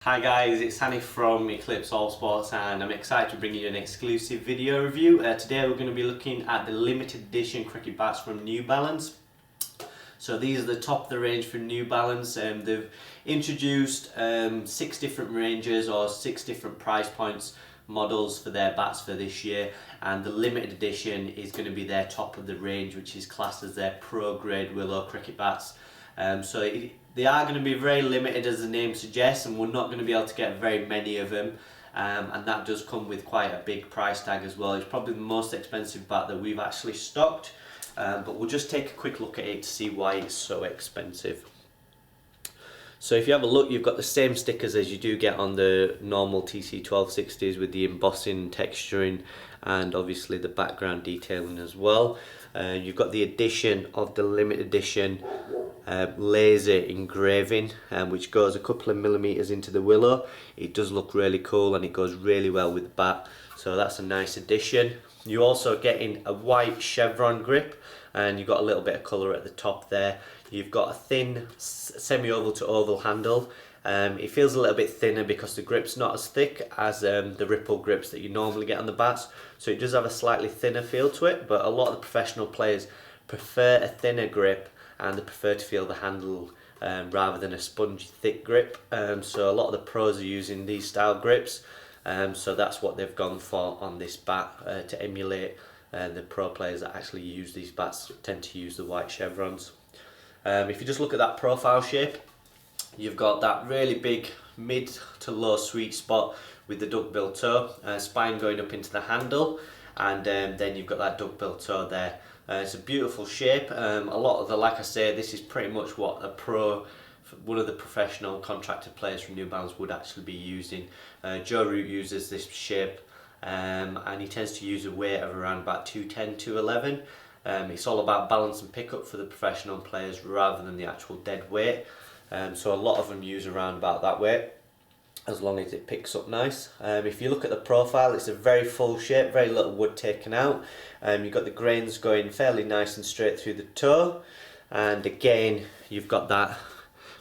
Hi guys, it's Hanny from Eclipse All Sports and I'm excited to bring you an exclusive video review. Today we're going to be looking at the limited edition cricket bats from New Balance. So these are the top of the range from New Balance. They've introduced 6 different ranges or 6 different price points models for their bats for this year, and the limited edition is going to be their top of the range, which is classed as their pro grade willow cricket bats. They are going to be very limited, as the name suggests, and we're not going to be able to get very many of them, and that does come with quite a big price tag as well. It's probably the most expensive bat that we've actually stocked, but we'll just take a quick look at it to see why it's so expensive. So if you have a look, you've got the same stickers as you do get on the normal TC1260s with the embossing, texturing, and obviously the background detailing as well. You've got the addition of the limited edition laser engraving, which goes a couple of millimeters into the willow. It does look really cool and it goes really well with the bat, so that's a nice addition. You're also getting a white chevron grip, and you've got a little bit of colour at the top there. You've got a thin semi-oval to oval handle. It feels a little bit thinner because the grip's not as thick as the ripple grips that you normally get on the bats, so it does have a slightly thinner feel to it, but a lot of the professional players prefer a thinner grip and they prefer to feel the handle rather than a spongy thick grip. So a lot of the pros are using these style grips, so that's what they've gone for on this bat to emulate the pro players that actually use these bats tend to use the white chevrons. If you just look at that profile shape, you've got that really big mid to low sweet spot with the duckbill toe, spine going up into the handle, and then you've got that duckbill toe there. It's a beautiful shape. A lot of the, like I say, this is pretty much what a pro, one of the professional contracted players from New Balance would actually be using. Joe Root uses this shape, and he tends to use a weight of around about 210, 211. It's all about balance and pickup for the professional players rather than the actual dead weight. So a lot of them use around about that weight, as long as it picks up nice. If you look at the profile, it's a very full shape, very little wood taken out. You've got the grains going fairly nice and straight through the toe, and again you've got that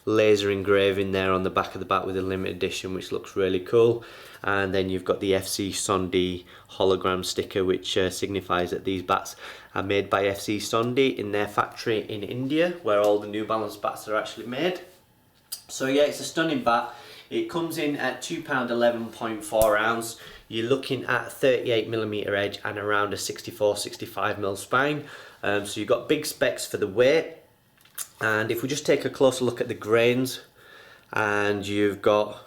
laser engraving there on the back of the bat with a limited edition, which looks really cool. And then you've got the FC Sondi hologram sticker, which signifies that these bats are made by FC Sondi in their factory in India, where all the New Balance bats are actually made. So yeah, it's a stunning bat. It comes in at £2.11.4 ounce. You're looking at 38mm edge and around a 64-65mm spine. So you've got big specs for the weight. And if we just take a closer look at the grains, and you've got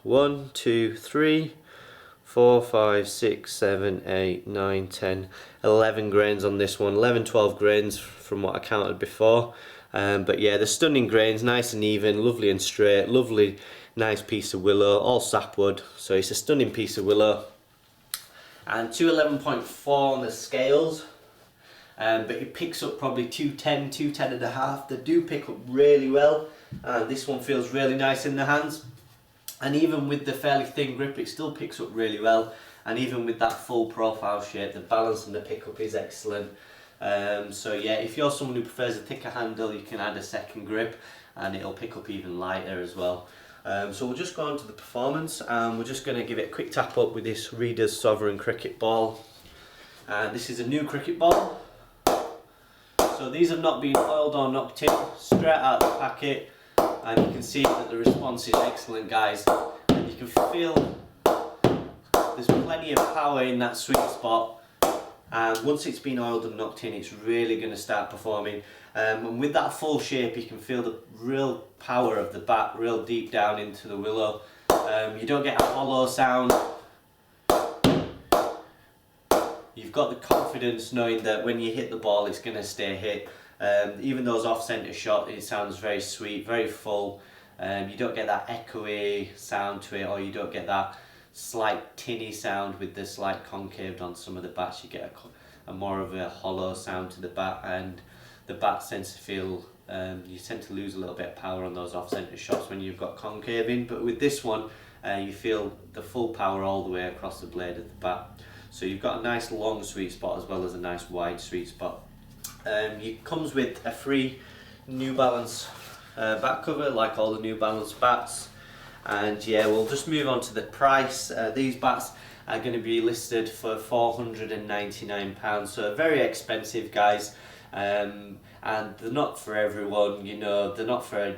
1, 2, 3, 4, 5, 6, 7, 8, 9, 10, 11 grains on this one. 11, 12 grains from what I counted before. But yeah, the stunning grains, nice and even, lovely and straight, lovely, nice piece of willow, all sapwood. So it's a stunning piece of willow. And 211.4 on the scales. But it picks up probably 210, 210 and a half. They do pick up really well, and this one feels really nice in the hands. And even with the fairly thin grip, it still picks up really well. And even with that full profile shape, the balance and the pickup is excellent. So yeah, if you're someone who prefers a thicker handle, you can add a second grip and it'll pick up even lighter as well. So we'll just go on to the performance, and we're just going to give it a quick tap up with this Reader's Sovereign cricket ball. This is a new cricket ball. So these have not been oiled or knocked in, straight out of the packet, and you can see that the response is excellent, guys. And you can feel there's plenty of power in that sweet spot, and once it's been oiled and knocked in, it's really going to start performing. And with that full shape, you can feel the real power of the bat real deep down into the willow. You don't get a hollow sound. You've got the confidence knowing that when you hit the ball, it's going to stay hit. Even those off-centre shots, it sounds very sweet, very full. You don't get that echoey sound to it, or you don't get that slight tinny sound with the slight concave on some of the bats. You get a more of a hollow sound to the bat, and the bat tends to feel, you tend to lose a little bit of power on those off-centre shots when you've got concaving. But with this one, you feel the full power all the way across the blade of the bat. So you've got a nice long sweet spot as well as a nice wide sweet spot. It comes with a free New Balance back cover, like all the New Balance bats. And yeah, we'll just move on to the price. These bats are going to be listed for £499, so very expensive, guys. And they're not for everyone, you know, they're not for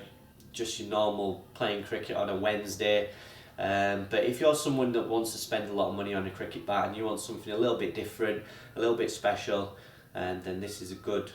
just your normal playing cricket on a Wednesday. But if you're someone that wants to spend a lot of money on a cricket bat and you want something a little bit different, a little bit special, then this is a good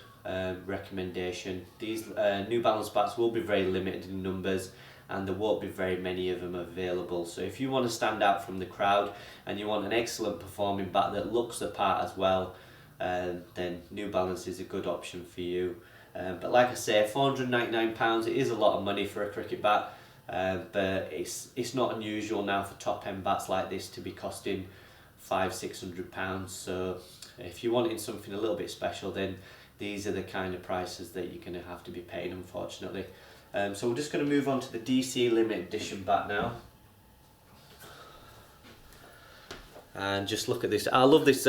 recommendation. These New Balance bats will be very limited in numbers, and there won't be very many of them available. So if you want to stand out from the crowd and you want an excellent performing bat that looks the part as well, then New Balance is a good option for you. But like I say, £499, it is a lot of money for a cricket bat, but it's not unusual now for top end bats like this to be costing £500–600. So if you're wanting something a little bit special, then these are the kind of prices that you're going to have to be paying, unfortunately. So we're just going to move on to the DC limited edition bat now. And just look at this. I love this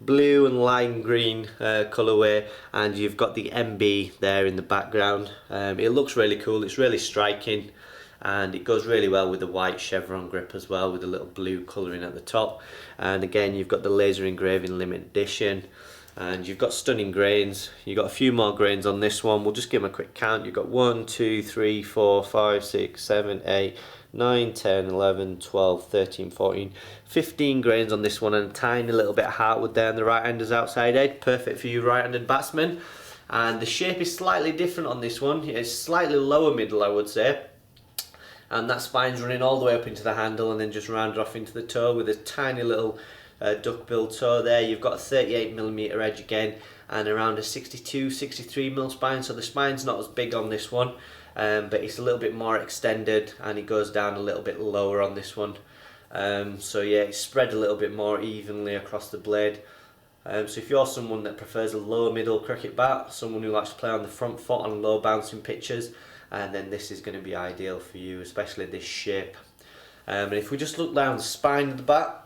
blue and lime green colourway, and you've got the MB there in the background. It looks really cool, it's really striking, and it goes really well with the white chevron grip as well, with a little blue colouring at the top. And again, you've got the laser engraving limited edition, and you've got stunning grains. You've got a few more grains on this one. We'll just give them a quick count. You've got 1, 2, 3, 4, 5, 6, 7, 8, 9, 10, 11, 12, 13, 14, 15 grains on this one, and a tiny little bit of heartwood there on the right hander's outside edge. Perfect for you right-handed batsmen. And the shape is slightly different on this one. It's slightly lower middle, I would say. And that spine's running all the way up into the handle and then just rounded off into the toe with a tiny little duckbill toe there. You've got a 38mm edge again, and around a 62–63mm spine, so the spine's not as big on this one, but it's a little bit more extended, and it goes down a little bit lower on this one. So yeah, it's spread a little bit more evenly across the blade. So if you're someone that prefers a lower middle cricket bat, someone who likes to play on the front foot on low bouncing pitches, and then this is going to be ideal for you, especially this shape. And if we just look down the spine of the bat,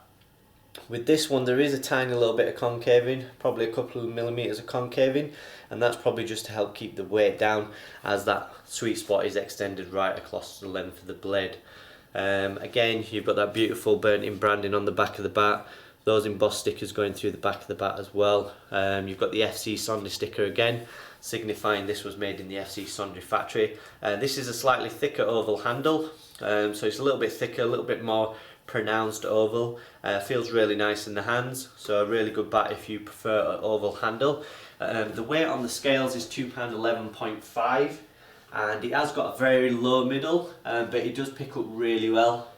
with this one there is a tiny little bit of concaving, probably a couple of millimeters of concaving, and that's probably just to help keep the weight down, as that sweet spot is extended right across the length of the blade. Again, you've got that beautiful burnt in branding on the back of the bat, those embossed stickers going through the back of the bat as well. You've got the FC Sondri sticker again, signifying this was made in the FC Sondri factory. This is a slightly thicker oval handle, so it's a little bit thicker, a little bit more pronounced oval. Feels really nice in the hands, so a really good bat if you prefer an oval handle. The weight on the scales is £2.11.5, and it has got a very low middle, but it does pick up really well.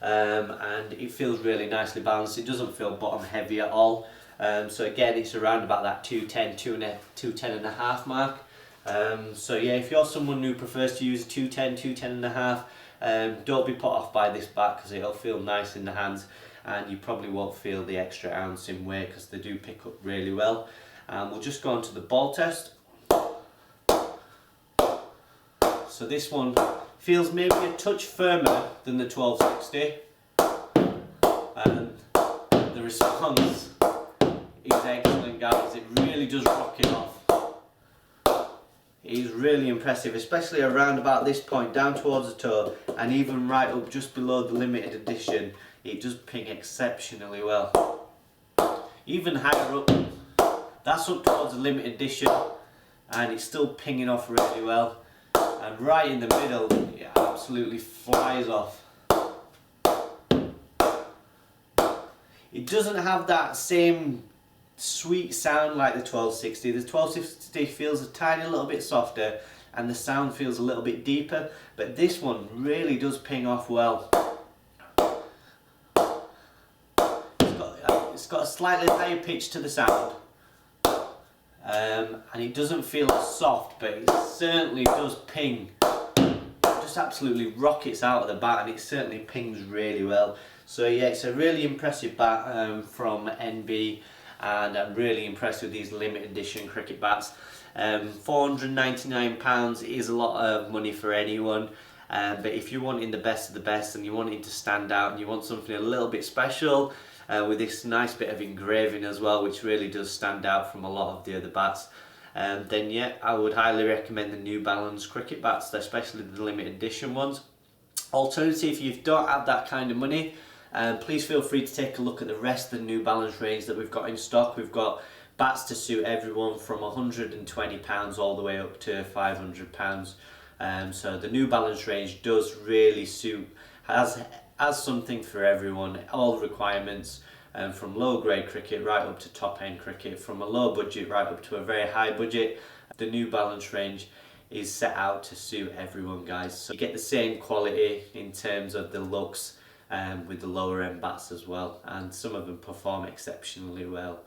And it feels really nicely balanced. It doesn't feel bottom heavy at all. So again, it's around about that 210–210.5 mark. So yeah, if you're someone who prefers to use a 210–210.5, don't be put off by this bat, because it'll feel nice in the hands, and you probably won't feel the extra ounce in weight, because they do pick up really well. We'll just go on to the ball test. So this one feels maybe a touch firmer than the 1260, and the response is excellent, guys. It really does rock it off. It is really impressive, especially around about this point down towards the toe, and even right up just below the limited edition. It does ping exceptionally well. Even higher up, that's up towards the limited edition, and it's still pinging off really well. And right in the middle, it absolutely flies off. It doesn't have that same sweet sound like the 1260. The 1260 feels a tiny little bit softer, and the sound feels a little bit deeper, but this one really does ping off well. It's got a slightly higher pitch to the sound, and it doesn't feel as soft, but it certainly does ping. It just absolutely rockets out of the bat, and it certainly pings really well. So yeah, it's a really impressive bat from NB, and I'm really impressed with these limited edition cricket bats. £499 is a lot of money for anyone, but if you're wanting the best of the best, and you're wanting to stand out, and you want something a little bit special, with this nice bit of engraving as well, which really does stand out from a lot of the other bats, then yeah, I would highly recommend the New Balance cricket bats, especially the limited edition ones. Alternative, if you don't have that kind of money, please feel free to take a look at the rest of the New Balance range that we've got in stock. We've got bats to suit everyone from £120 all the way up to £500. So the New Balance range does really suit, has something for everyone, all requirements, from low grade cricket right up to top end cricket, from a low budget right up to a very high budget. The New Balance range is set out to suit everyone, guys. So you get the same quality in terms of the looks with the lower end bats as well, and some of them perform exceptionally well.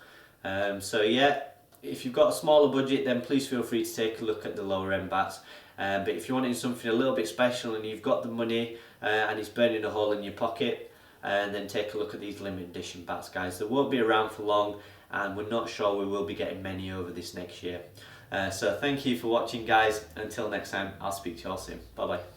So yeah, if you've got a smaller budget, then please feel free to take a look at the lower end bats. But if you're wanting something a little bit special and you've got the money and it's burning a hole in your pocket, then take a look at these limited edition bats, guys. They won't be around for long, and we're not sure we will be getting many over this next year. So thank you for watching, guys. Until next time, I'll speak to you all soon. Bye bye.